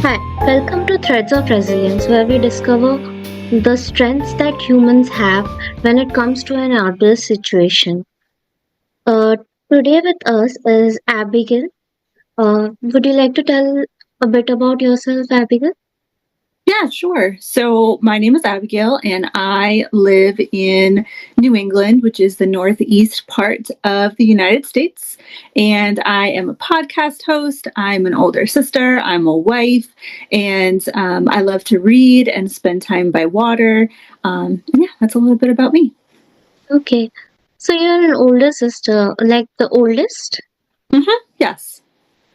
Hi, welcome to Threads of Resilience, where we discover the strengths that humans have when it comes to an adverse situation. Uh, Today with us is Abigail. Would you like to tell a bit about yourself, Abigail? Yeah, sure. So my name is Abigail, and I live in New England, which is the northeast part of the United States. And I am a podcast host. I'm an older sister. I'm a wife, and I love to read and spend time by water. And yeah, that's a little bit about me. Okay, so you're an older sister, like the oldest. Yes.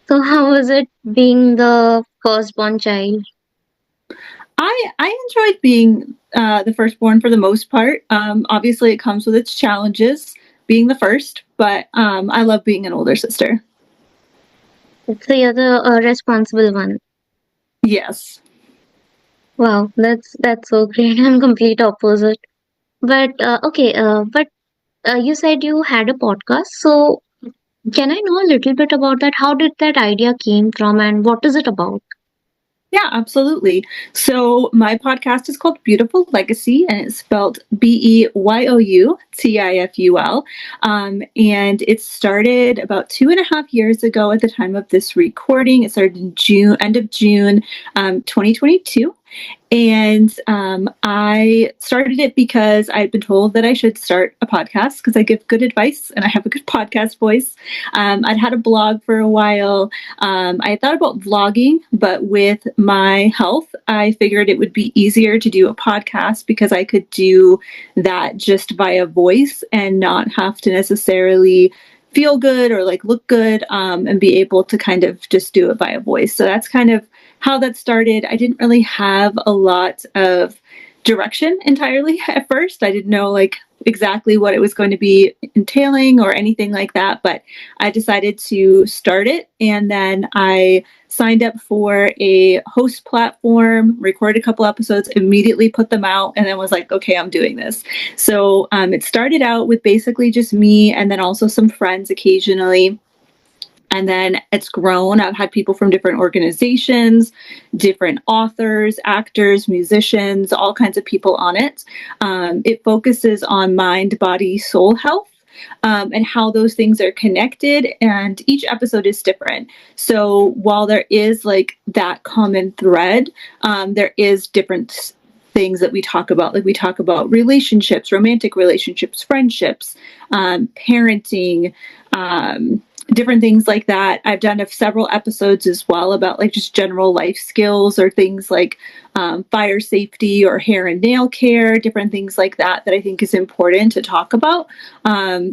So how was it being the firstborn child? I enjoyed being the firstborn for the most part. Obviously, it comes with its challenges being the first, but I love being an older sister. So you're the responsible one. Yes. Wow, that's so great. I'm complete opposite. But you said you had a podcast. So can I know a little bit about that? How did that idea came from and what is it about? Yeah, absolutely. So my podcast is called Beautiful Legacy, and it's spelled BEYOUTIFUL. And it started about 2.5 years ago at the time of this recording. It started in June, end of June, 2022. And I started it because I'd been told that I should start a podcast because I give good advice and I have a good podcast voice. I'd had a blog for a while. I thought about vlogging, but with my health, I figured it would be easier to do a podcast because I could do that just via voice and not have to necessarily feel good or like look good, and be able to kind of just do it via voice. So that's kind of how that started. I didn't really have a lot of direction entirely at first. I didn't know like exactly what it was going to be entailing or anything like that, but I decided to start it, and then I signed up for a host platform, recorded a couple episodes, immediately put them out, and then was like, okay, I'm doing this. So it started out with basically just me and then also some friends occasionally. And then it's grown. I've had people from different organizations, different authors, actors, musicians, all kinds of people on it. It focuses on mind, body, soul health. And how those things are connected, and each episode is different. So while there is like that common thread, there is different things that we talk about. Like we talk about relationships, romantic relationships, friendships, parenting, different things like that. I've done several episodes as well about like just general life skills or things like fire safety or hair and nail care, different things like that that I think is important to talk about.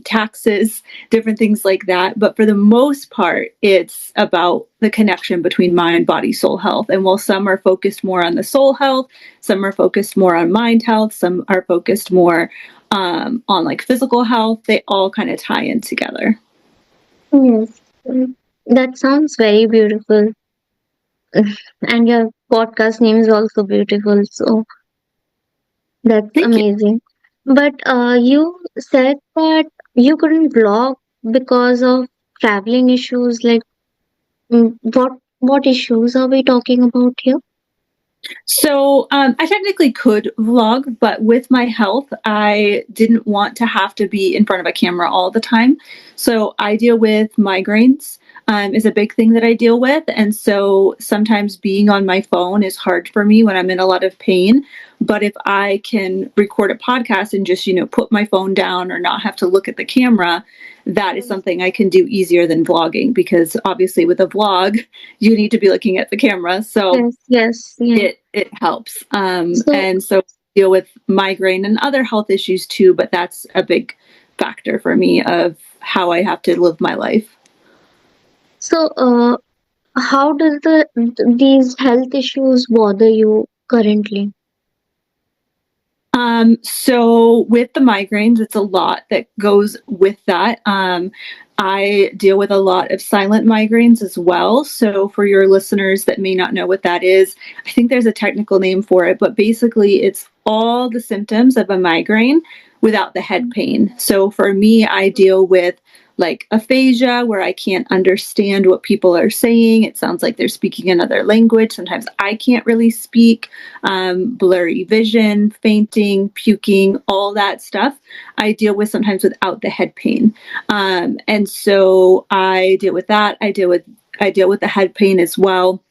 Taxes, different things like that. But for the most part, it's about the connection between mind, body, soul health. And while some are focused more on the soul health, some are focused more on mind health, some are focused more on like physical health, they all kind of tie in together. Yes, that sounds very beautiful. And your podcast name is also beautiful. So that's Thank you. amazing. But you said that you couldn't vlog because of traveling issues. Like, what issues are we talking about here? So I technically could vlog, but with my health, I didn't want to have to be in front of a camera all the time. So I deal with migraines. Is a big thing that I deal with. And so sometimes being on my phone is hard for me when I'm in a lot of pain. But if I can record a podcast and just, put my phone down or not have to look at the camera, that is something I can do easier than vlogging because obviously with a vlog, you need to be looking at the camera. So Yes, yes, yeah. it helps. So, And so deal with migraine and other health issues too, but that's a big factor for me of how I have to live my life. so, how does these health issues bother you currently? So with the migraines, it's a lot that goes with that. I deal with a lot of silent migraines as well. So for your listeners that may not know what that is, I think there's a technical name for it, but basically it's all the symptoms of a migraine without the head pain. So for me, I deal with like aphasia, where I can't understand what people are saying. It sounds like they're speaking another language. Sometimes I can't really speak. Blurry vision, fainting, puking, all that stuff I deal with sometimes without the head pain. And so I deal with that. I deal with the head pain as well.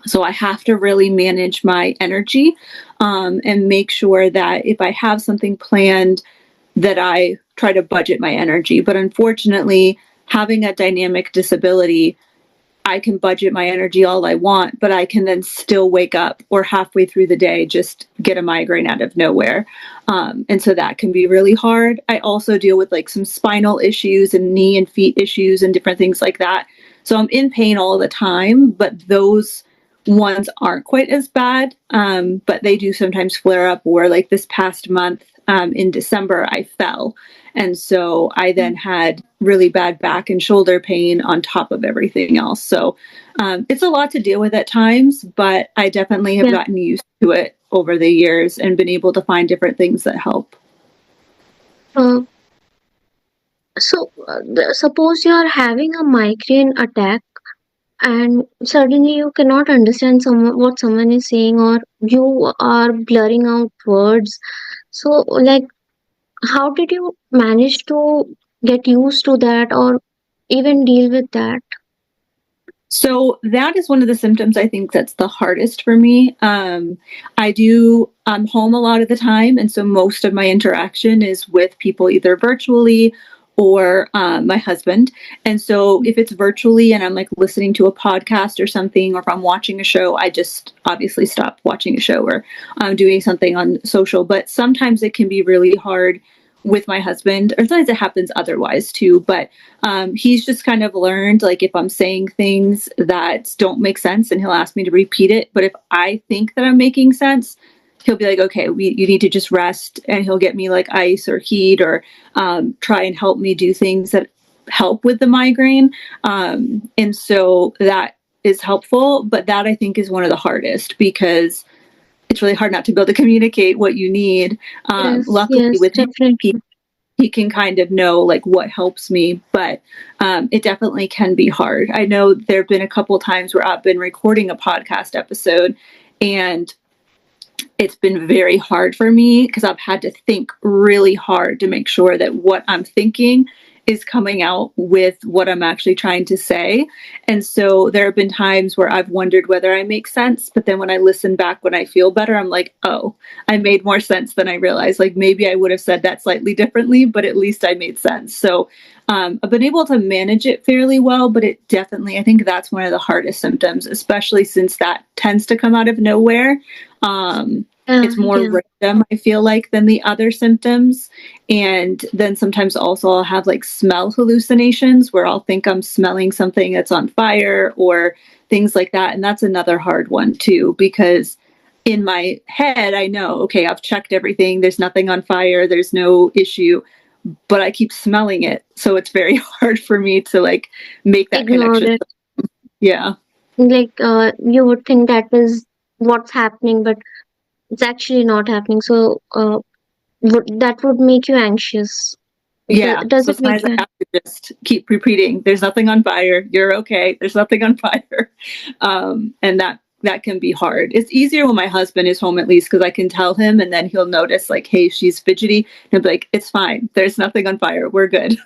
So I have to really manage my energy, and make sure that if I have something planned, that I try to budget my energy. But unfortunately, having a dynamic disability, I can budget my energy all I want, but I can then still wake up or halfway through the day just get a migraine out of nowhere. And so that can be really hard. I also deal with like some spinal issues and knee and feet issues and different things like that. So I'm in pain all the time, but those ones aren't quite as bad. But they do sometimes flare up, or like this past month, in December, I fell. And so I then had really bad back and shoulder pain on top of everything else. So it's a lot to deal with at times, but I definitely have Yeah. gotten used to it over the years and been able to find different things that help. Uh, suppose you are having a migraine attack and suddenly you cannot understand what someone is saying, or you are blurring out words. So, like, how did you manage to get used to that or even deal with that? So that is one of the symptoms I think that's the hardest for me. I'm home a lot of the time. And so most of my interaction is with people either virtually or my husband. And so if it's virtually and I'm like listening to a podcast or something, or if I'm watching a show, I just obviously stop watching a show, or I'm doing something on social. But sometimes it can be really hard with my husband, or sometimes it happens otherwise too. But he's just kind of learned, like, if I'm saying things that don't make sense, and he'll ask me to repeat it. But if I think that I'm making sense, he'll be like, okay, you need to just rest. And he'll get me like ice or heat, or try and help me do things that help with the migraine. And so that is helpful. But that I think is one of the hardest, because it's really hard not to be able to communicate what you need. Yes, Luckily yes, with him, definitely. he can kind of know like what helps me, but it definitely can be hard. I know there have been a couple times where I've been recording a podcast episode, and it's been very hard for me because I've had to think really hard to make sure that what I'm thinking is coming out with what I'm actually trying to say. And so there have been times where I've wondered whether I make sense, but then when I listen back when I feel better, I'm like, oh, I made more sense than I realized. Like, maybe I would have said that slightly differently, but at least I made sense. So I've been able to manage it fairly well, but it definitely, I think that's one of the hardest symptoms, especially since that tends to come out of nowhere. Yeah, It's more yeah, random, I feel like, than the other symptoms. And then sometimes also I'll have like smell hallucinations, where I'll think I'm smelling something that's on fire or things like that. And that's another hard one too, because in my head, I know, okay, I've checked everything. There's nothing on fire. There's no issue, but I keep smelling it. So it's very hard for me to like make that ignore connection. it. Yeah. Like, you would think that is what's happening, but it's actually not happening. So, that would make you anxious. Yeah. Does So it make sometimes I you? have to just keep repeating, there's nothing on fire. You're okay. There's nothing on fire. And that can be hard. It's easier when my husband is home, at least, because I can tell him, and then he'll notice like, hey, she's fidgety. And he'll be like, it's fine. There's nothing on fire. We're good.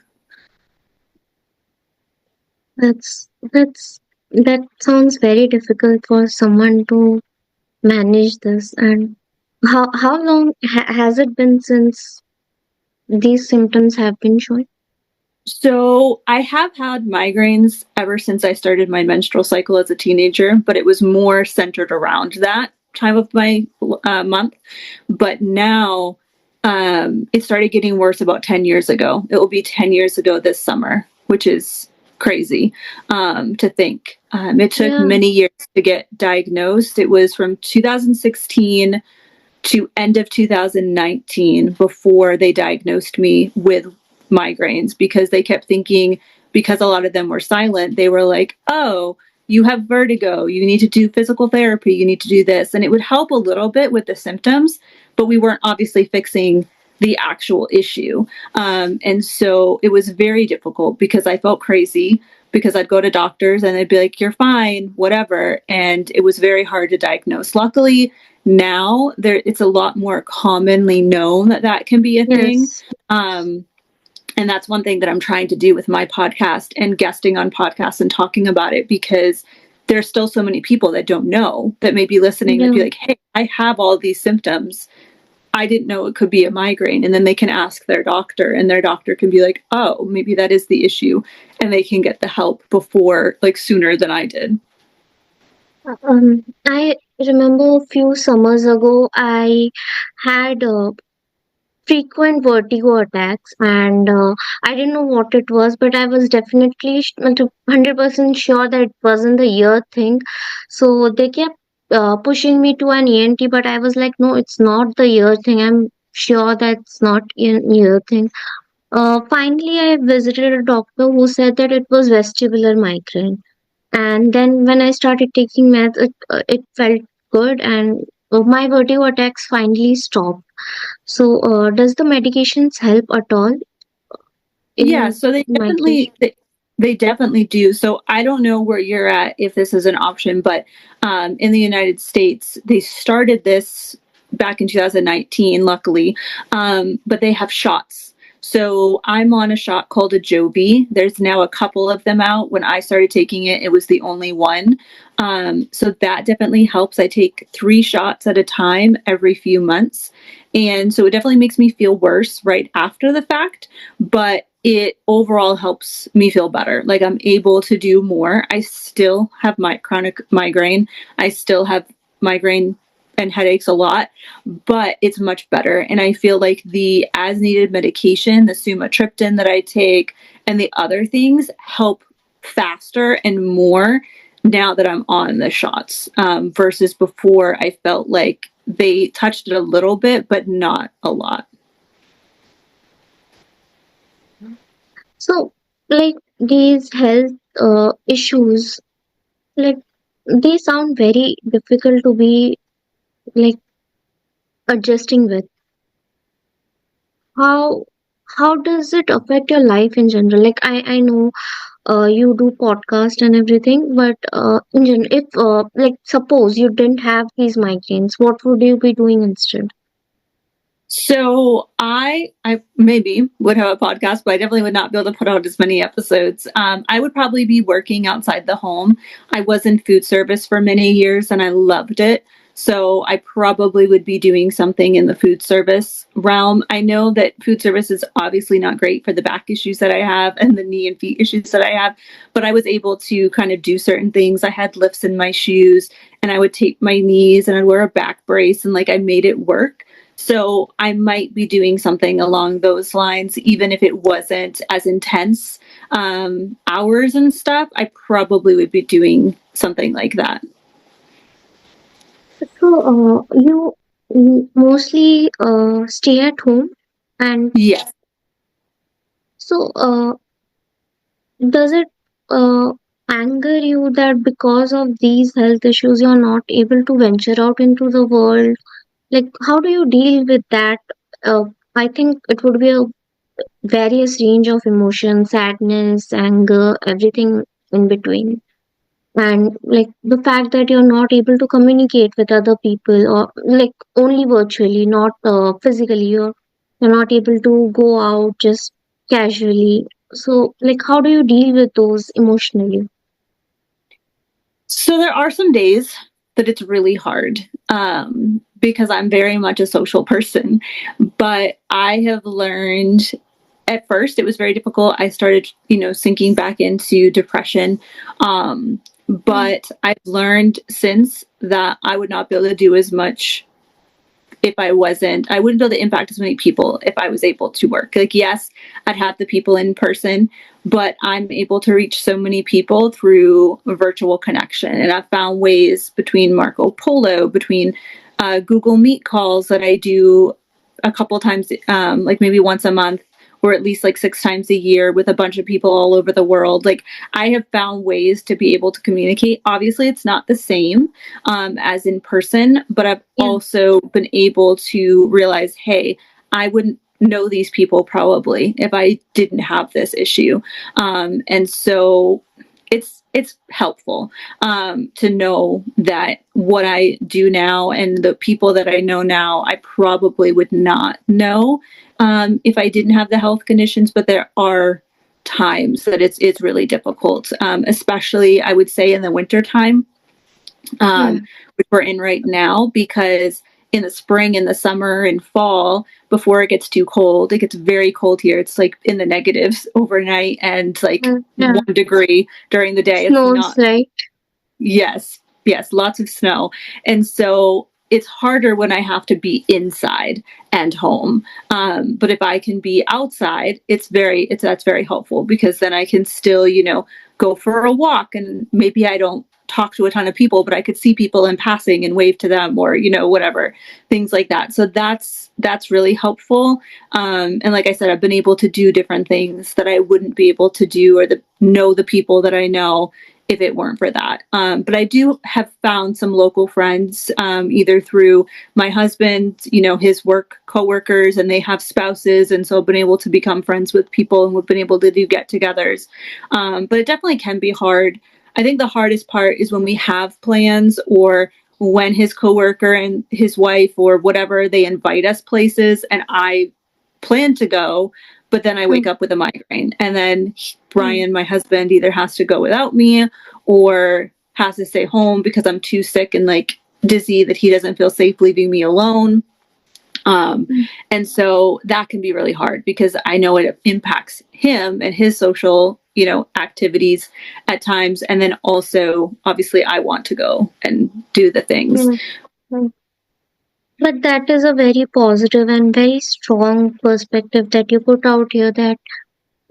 That sounds very difficult for someone to manage this. And how long has it been since these symptoms have been showing? So I have had migraines ever since I started my menstrual cycle as a teenager, but it was more centered around that time of my month. But now it started getting worse about 10 years ago. It will be 10 years ago this summer, which is crazy to think. It took Yeah, many years to get diagnosed. It was from 2016 to end of 2019 before they diagnosed me with migraines, because they kept thinking, because a lot of them were silent, they were like, oh, you have vertigo, you need to do physical therapy, you need to do this. And it would help a little bit with the symptoms, but we weren't obviously fixing the actual issue. And so it was very difficult because I felt crazy because I'd go to doctors and they'd be like, you're fine, whatever. And it was very hard to diagnose. Luckily, now it's a lot more commonly known that that can be a thing. Yes. And that's one thing that I'm trying to do with my podcast and guesting on podcasts and talking about it, because there's still so many people that don't know, that may be listening, that Yeah. be like, hey, I have all these symptoms. I didn't know it could be a migraine. And then they can ask their doctor, and their doctor can be like, oh, maybe that is the issue. And they can get the help before, like, sooner than I did. I remember a few summers ago, I had frequent vertigo attacks, and I didn't know what it was, but I was definitely 100% sure that it wasn't the ear thing. So they kept pushing me to an ENT, but I was like, no, it's not the ear thing. I'm sure that's not an ear thing. Finally, I visited a doctor who said that it was vestibular migraine. And then when I started taking meds, it felt good, and my vertigo attacks finally stopped. So, does the medications help at all Yeah, in so migration? they definitely do. So I don't know where you're at, if this is an option, but in the United States, they started this back in 2019, luckily, but they have shots. So I'm on a shot called a Joby. There's now a couple of them out. When I started taking it, it was the only one. So that definitely helps. I take 3 shots at a time every few months. And so it definitely makes me feel worse right after the fact, but it overall helps me feel better. Like, I'm able to do more. I still have my chronic migraine. I still have migraine and headaches a lot, but it's much better. And I feel like the as needed medication, the sumatriptan that I take, and the other things help faster and more now that I'm on the shots, versus before I felt like they touched it a little bit, but not a lot. So, like these health issues, like they sound very difficult to be like adjusting with. How how does it affect your life in general? Like I know you do podcast and everything, but in general, if like suppose you didn't have these migraines, what would you be doing instead? So I maybe would have a podcast, but I definitely would not be able to put out as many episodes. I would probably be working outside the home. I was in food service for many years and I loved it. So I probably would be doing something in the food service realm. I know that food service is obviously not great for the back issues that I have and the knee and feet issues that I have, but I was able to kind of do certain things. I had lifts in my shoes, and I would tape my knees, and I'd wear a back brace, and like I made it work. So I might be doing something along those lines, even if it wasn't as intense, hours and stuff. I probably would be doing something like that. So you mostly stay at home, and Yes. so does it uh, anger you that because of these health issues you're not able to venture out into the world? Like, how do you deal with that? Uh, I think it would be a various range of emotions, sadness, anger, everything in between. And like the fact that you're not able to communicate with other people, or like only virtually, not physically, you're not able to go out just casually. So like how do you deal with those emotionally? So there are some days that it's really hard, because I'm very much a social person. But I have learned, at first it was very difficult. I started, sinking back into depression. Mm. But I've learned since that I would not be able to do as much if I wouldn't be able to impact as many people if I was able to work. Like, yes, I'd have the people in person, but I'm able to reach so many people through a virtual connection. And I've found ways between Marco Polo, between Google Meet calls that I do a couple times, like maybe once a month, or at least like 6 times a year with a bunch of people all over the world. Like, I have found ways to be able to communicate. Obviously, it's not the same, as in person, but I've Yeah. also been able to realize, hey, I wouldn't know these people probably if I didn't have this issue. And so it's helpful to know that what I do now and the people that I know now, I probably would not know if I didn't have the health conditions. But there are times that it's really difficult, especially I would say in the wintertime, Yeah. which we're in right now, because in the spring and the summer and fall, before it gets too cold, it gets very cold here. It's like in the negatives overnight and like Yeah. 1 degree during the day. It's Snows, not. right? Yes, yes, lots of snow. And so it's harder when I have to be inside and home. But if I can be outside, that's very helpful, because then I can still, go for a walk, and maybe I don't talk to a ton of people, but I could see people in passing and wave to them, or, whatever, things like that. So that's really helpful. And like I said, I've been able to do different things that I wouldn't be able to do, or know the people that I know if it weren't for that. But I do have found some local friends, either through my husband, his work coworkers, and they have spouses. And so I've been able to become friends with people, and we've been able to do get-togethers. But it definitely can be hard. I think the hardest part is when we have plans, or when his coworker and his wife or whatever, they invite us places and I plan to go, but then I wake up with a migraine. And then Brian, my husband, either has to go without me or has to stay home because I'm too sick and like dizzy that he doesn't feel safe leaving me alone. And so that can be really hard, because I know it impacts him and his social, activities at times. And then also, obviously, I want to go and do the things. Mm. But that is a very positive and very strong perspective that you put out here, that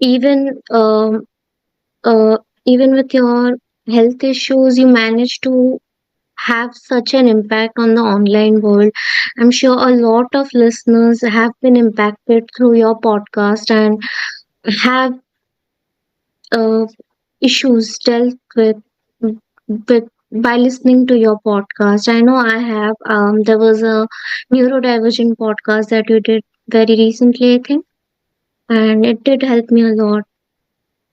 even uh, even with your health issues, you manage to have such an impact on the online world. I'm sure a lot of listeners have been impacted through your podcast and have uh, issues dealt with by listening to your podcast. I know I have. There was a neurodivergent podcast that you did very recently, I think, and it did help me a lot.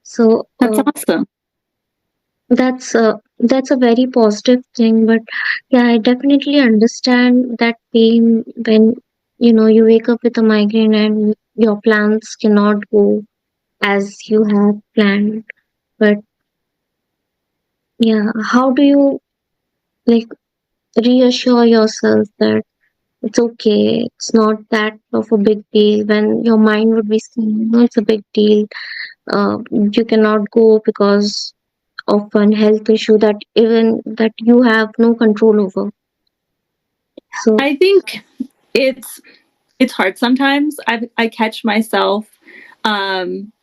So That's awesome. that's a very positive thing. But yeah, I definitely understand that pain when you wake up with a migraine and your plans cannot go as you have planned. But yeah, how do you like reassure yourself that it's okay, it's not that of a big deal, when your mind would be saying, no, it's a big deal. You cannot go because of one health issue that you have no control over. So, I think it's it's hard sometimes. I catch myself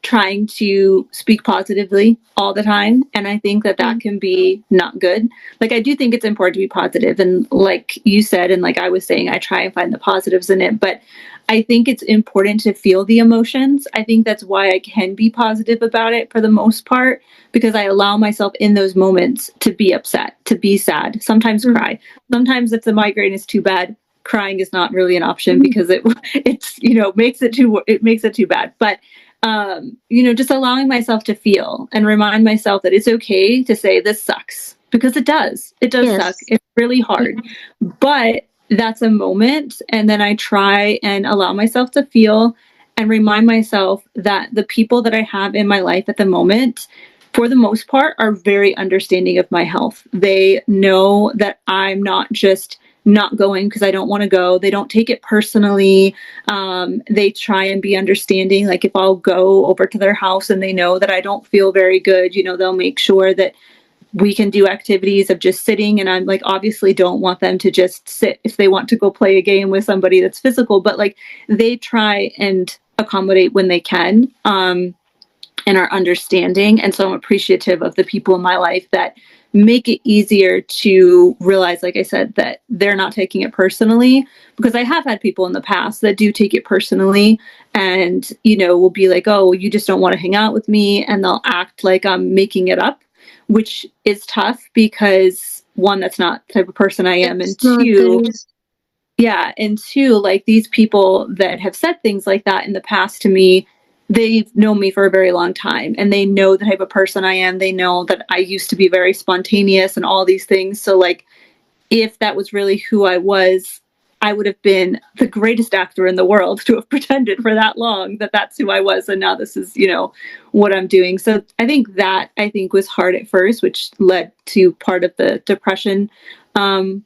trying to speak positively all the time, and I think that mm, can be not good. Like, I do think it's important to be positive, and like you said, and like I was saying, I try and find the positives in it. But I think it's important to feel the emotions. I think that's why I can be positive about it for the most part, because I allow myself in those moments to be upset, to be sad, sometimes mm, cry. Sometimes if the migraine is too bad, crying is not really an option, mm, because it's makes it too bad. But just allowing myself to feel and remind myself that it's okay to say this sucks, because it does suck. yes, It's really hard, but that's a moment. And then I try and allow myself to feel and remind myself that the people that I have in my life at the moment, for the most part, are very understanding of my health. They know that I'm not just not going because I don't want to go. They don't take it personally. They try and be understanding. Like, if I'll go over to their house and they know that I don't feel very good, they'll make sure that we can do activities of just sitting. And I'm like, obviously don't want them to just sit if they want to go play a game with somebody that's physical, but like, they try and accommodate when they can, and are understanding. And so I'm appreciative of the people in my life that make it easier to realize, like I said, that they're not taking it personally, because I have had people in the past that do take it personally, and will be like, oh, you just don't want to hang out with me, and they'll act like I'm making it up, which is tough, because one, that's not the type of person I am, it's and not the two, reason. Yeah, and two, like these people that have said things like that in the past to me, they've known me for a very long time and they know the type of person I am. They know that I used to be very spontaneous and all these things. So like if that was really who I was, I would have been the greatest actor in the world to have pretended for that long that that's who I was. And now this is, what I'm doing. So I think was hard at first, which led to part of the depression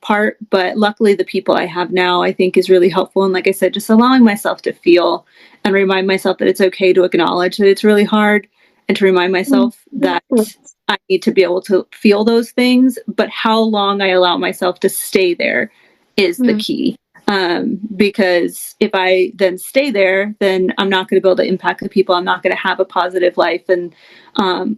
part. But luckily, the people I have now, I think is really helpful. And like I said, just allowing myself to feel and remind myself that it's okay to acknowledge that it's really hard and to remind Mm. myself that Yes. I need to be able to feel those things, but how long I allow myself to stay there is the Mm. key. Because if I then stay there, then I'm not going to be able to impact the people. I'm not going to have a positive life. And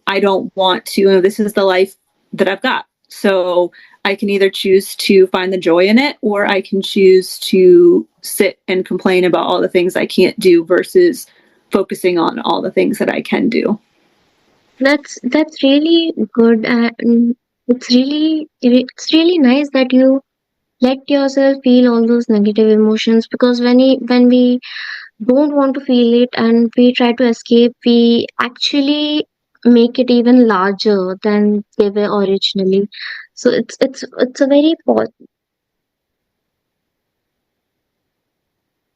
I don't want to, this is the life that I've got. So I can either choose to find the joy in it, or I can choose to sit and complain about all the things I can't do versus focusing on all the things that I can do. That's really good, and it's really nice that you let yourself feel all those negative emotions, because when we don't want to feel it and we try to escape, we actually make it even larger than they were originally. So it's a very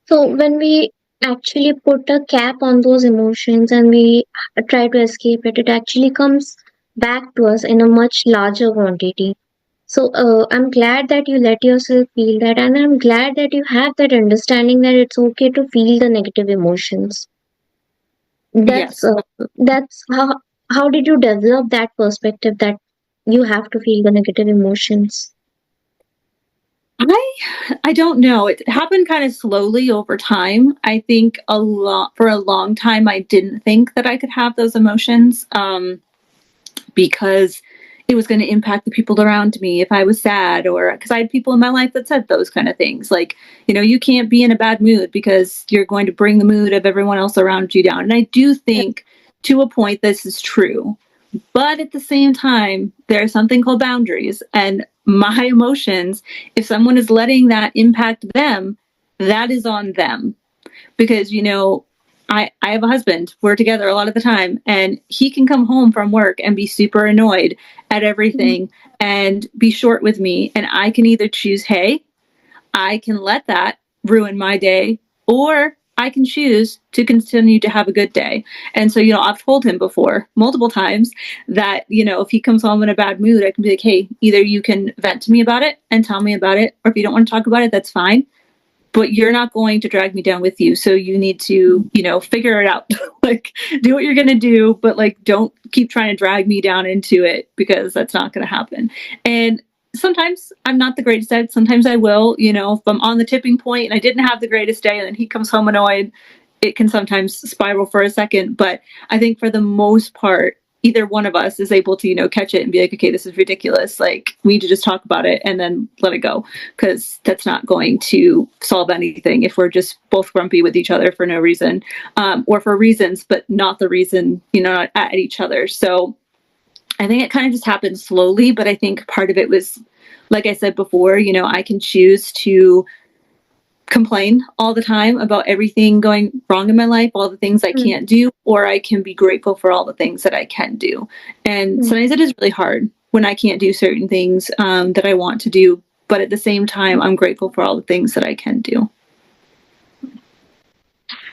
so when we actually put a cap on those emotions and we try to escape it, it actually comes back to us in a much larger quantity. So I'm glad that you let yourself feel that, and I'm glad that you have that understanding that it's okay to feel the negative emotions. That's Yes. uh, that's how did you develop that perspective that you have to feel the negative emotions? I don't know. It happened kind of slowly over time. I think for a long time I didn't think that I could have those emotions because it was going to impact the people around me if I was sad, or because I had people in my life that said those kind of things like, you can't be in a bad mood because you're going to bring the mood of everyone else around you down. And I do think to a point this is true. But at the same time, there's something called boundaries. And my emotions, if someone is letting that impact them, that is on them. Because, I have a husband. We're together a lot of the time, and he can come home from work and be super annoyed at Mm. everything and be short with me. And I can either choose, hey, I can let that ruin my day, or I can choose to continue to have a good day. And so, I've told him before, multiple times, that, if he comes home in a bad mood, I can be like, hey, either you can vent to me about it and tell me about it, or if you don't want to talk about it, that's fine. But you're not going to drag me down with you. So you need to, figure it out. Like, do what you're going to do, but like, don't keep trying to drag me down into it, because that's not going to happen. And sometimes I'm not the greatest at it. Sometimes I will, if I'm on the tipping point and I didn't have the greatest day and then he comes home annoyed, it can sometimes spiral for a second. But I think for the most part, either one of us is able to, catch it and be like, okay, this is ridiculous. Like, we need to just talk about it and then let it go, because that's not going to solve anything if we're just both grumpy with each other for no reason, or for reasons, but not the reason, at each other. So I think it kind of just happened slowly, but I think part of it was, like I said before, I can choose to complain all the time about everything going wrong in my life, all the things I Mm. can't do, or I can be grateful for all the things that I can do. And Mm. sometimes it is really hard when I can't do certain things that I want to do, but at the same time, I'm grateful for all the things that I can do.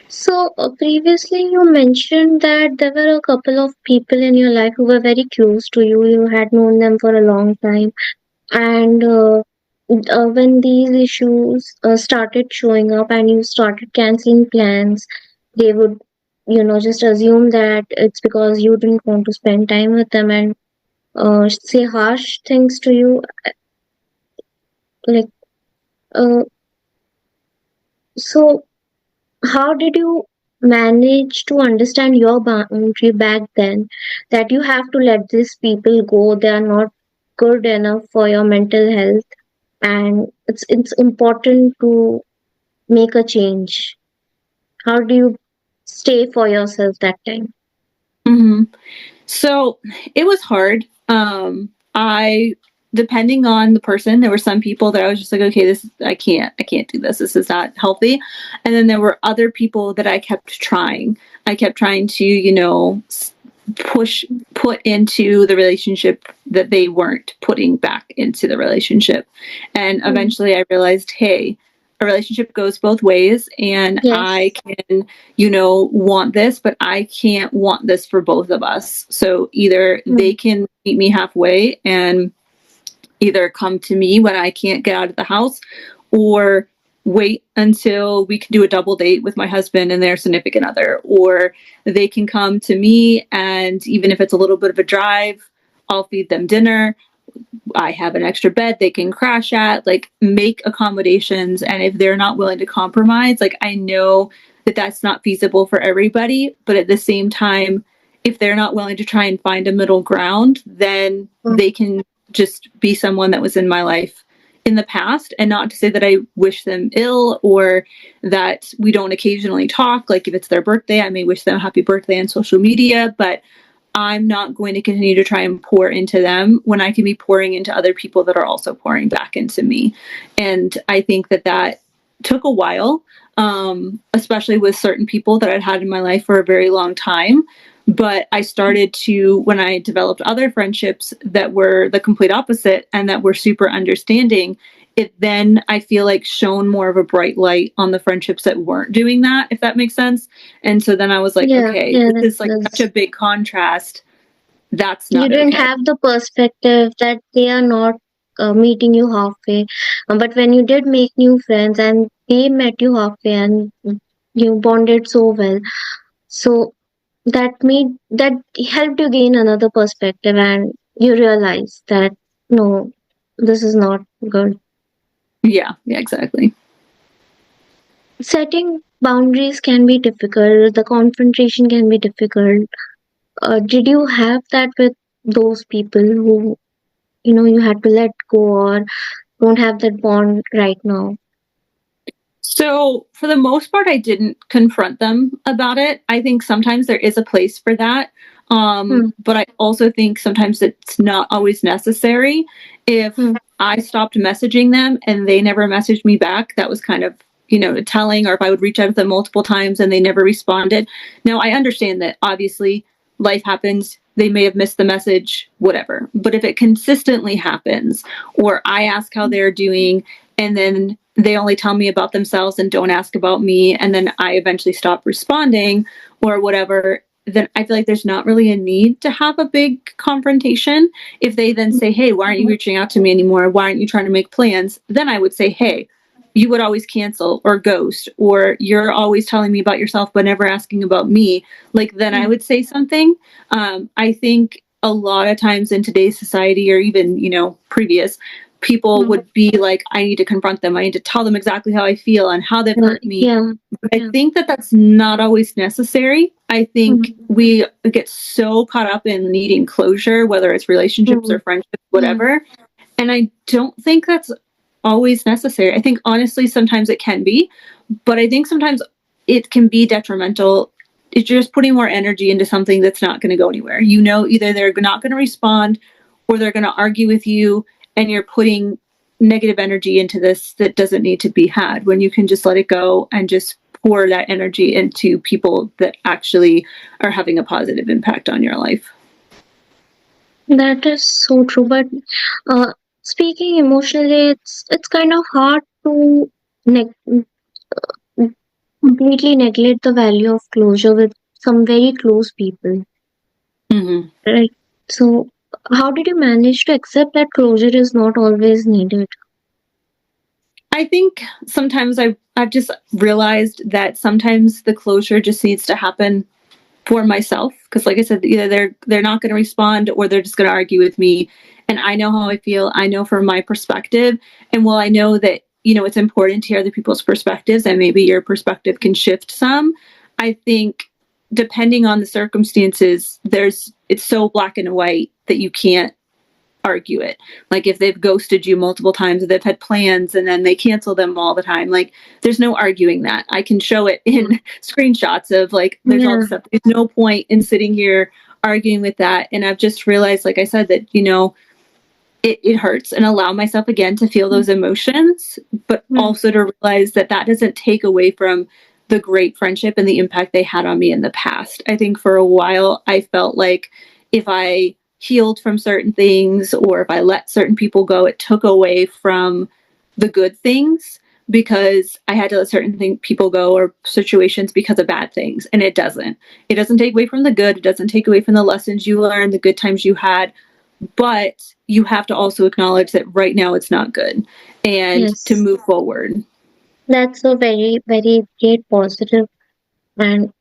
So previously you mentioned that there were a couple of people in your life who were very close to you. You had known them for a long time, and when these issues started showing up and you started canceling plans, they would, just assume that it's because you didn't want to spend time with them and say harsh things to you. Like, uh, so how did you manage to understand your boundary back then, that you have to let these people go? They are not good enough for your mental health, and it's important to make a change. How do you stay for yourself that time? Mm-hmm. So it was hard. I depending on the person, there were some people that I was just like, okay, I can't do this. This is not healthy. And then there were other people that I kept trying. I kept trying to, put into the relationship that they weren't putting back into the relationship. And Mm. eventually I realized, hey, a relationship goes both ways, and I Yes. can, want this, but I can't want this for both of us. So either they Mm. can meet me halfway and either come to me when I can't get out of the house, or wait until we can do a double date with my husband and their significant other, or they can come to me, and even if it's a little bit of a drive, I'll feed them dinner. I have an extra bed they can crash at, like make accommodations. And if they're not willing to compromise, like I know that that's not feasible for everybody. But at the same time, if they're not willing to try and find a middle ground, then Mm. they can just be someone that was in my life in the past. And not to say that I wish them ill or that we don't occasionally talk. Like if it's their birthday, I may wish them a happy birthday on social media, but I'm not going to continue to try and pour into them when I can be pouring into other people that are also pouring back into me. And I think that that took a while, especially with certain people that I'd had in my life for a very long time. But I started to, when I developed other friendships that were the complete opposite and that were super understanding, it then I feel like shone more of a bright light on the friendships that weren't doing that, if that makes sense. And so then I was like, Yeah, okay, yeah, this that is like such a does. big contrast. That's You not didn't okay. have the perspective that they are not meeting you halfway. But when you did make new friends and they met you halfway and you bonded so well, so that helped you gain another perspective and you realize that no, this is not good. Yeah, yeah, exactly. Setting boundaries can be difficult, the confrontation can be difficult. Did you have that with those people who you had to let go or don't have that bond right now? So, for the most part, I didn't confront them about it. I think sometimes there is a place for that. Hmm. But I also think sometimes it's not always necessary. If Hmm. I stopped messaging them and they never messaged me back, that was kind of, telling, or if I would reach out to them multiple times and they never responded. Now, I understand that obviously life happens. They may have missed the message, whatever. But if it consistently happens, or I ask how they're doing, and then they only tell me about themselves and don't ask about me, and then I eventually stop responding or whatever, then I feel like there's not really a need to have a big confrontation. If they then say, hey, why aren't you reaching out to me anymore, why aren't you trying to make plans, then I would say, hey, you would always cancel or ghost, or you're always telling me about yourself but never asking about me. Like then I Hmm. would say something. I think a lot of times in today's society, or even previous, people Hmm. would be like, I need to confront them. I need to tell them exactly how I feel and how they've Yeah, hurt me. yeah, But I yeah. think that that's not always necessary. I think Hmm. we get so caught up in needing closure, whether it's relationships Hmm. or friendships, Hmm. whatever. And I don't think that's always necessary. I think honestly, sometimes it can be, but I think sometimes it can be detrimental. It's just putting more energy into something that's not going to go anywhere. Either they're not going to respond or they're going to argue with you, and you're putting negative energy into this that doesn't need to be had, when you can just let it go and just pour that energy into people that actually are having a positive impact on your life. That is so true. But uh, speaking emotionally, it's kind of hard to neg- completely neglect the value of closure with some very close people, Mm-hmm. right? So, how did you manage to accept that closure is not always needed? I think sometimes I've just realized that sometimes the closure just needs to happen for myself, because like I said, either they're not going to respond or they're just going to argue with me, and I know how I feel. I know from my perspective, and while I know that it's important to hear other people's perspectives and maybe your perspective can shift some, I think depending on the circumstances, it's so black and white that you can't argue it. Like if they've ghosted you multiple times, they've had plans and then they cancel them all the time. Like there's no arguing that. I can show it in screenshots of like there's all Yeah. this stuff. There's no point in sitting here arguing with that. And I've just realized, like I said, that it hurts, and allow myself again to feel those emotions, but also to realize that that doesn't take away from the great friendship and the impact they had on me in the past. I think for a while I felt like if I healed from certain things or if I let certain people go, it took away from the good things because I had to let certain people go or situations because of bad things. And it doesn't. It doesn't take away from the good. It doesn't take away from the lessons you learned, the good times you had. But you have to also acknowledge that right now it's not good and to Yes, move forward. that's a very, very great positive and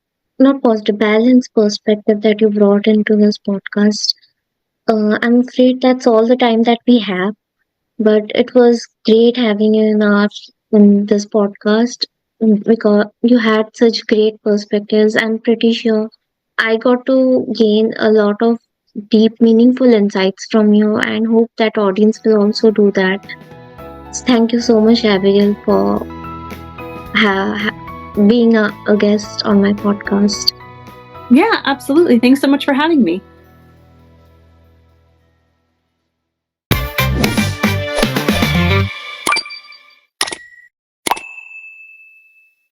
not positive, balanced perspective that you brought into this podcast. I'm afraid that's all the time that we have, but it was great having you in this podcast because you had such great perspectives. I'm pretty sure I got to gain a lot of deep, meaningful insights from you, and hope that audience will also do that. Thank you so much, Abigail, for being a guest on my podcast. Yeah, absolutely. Thanks so much for having me.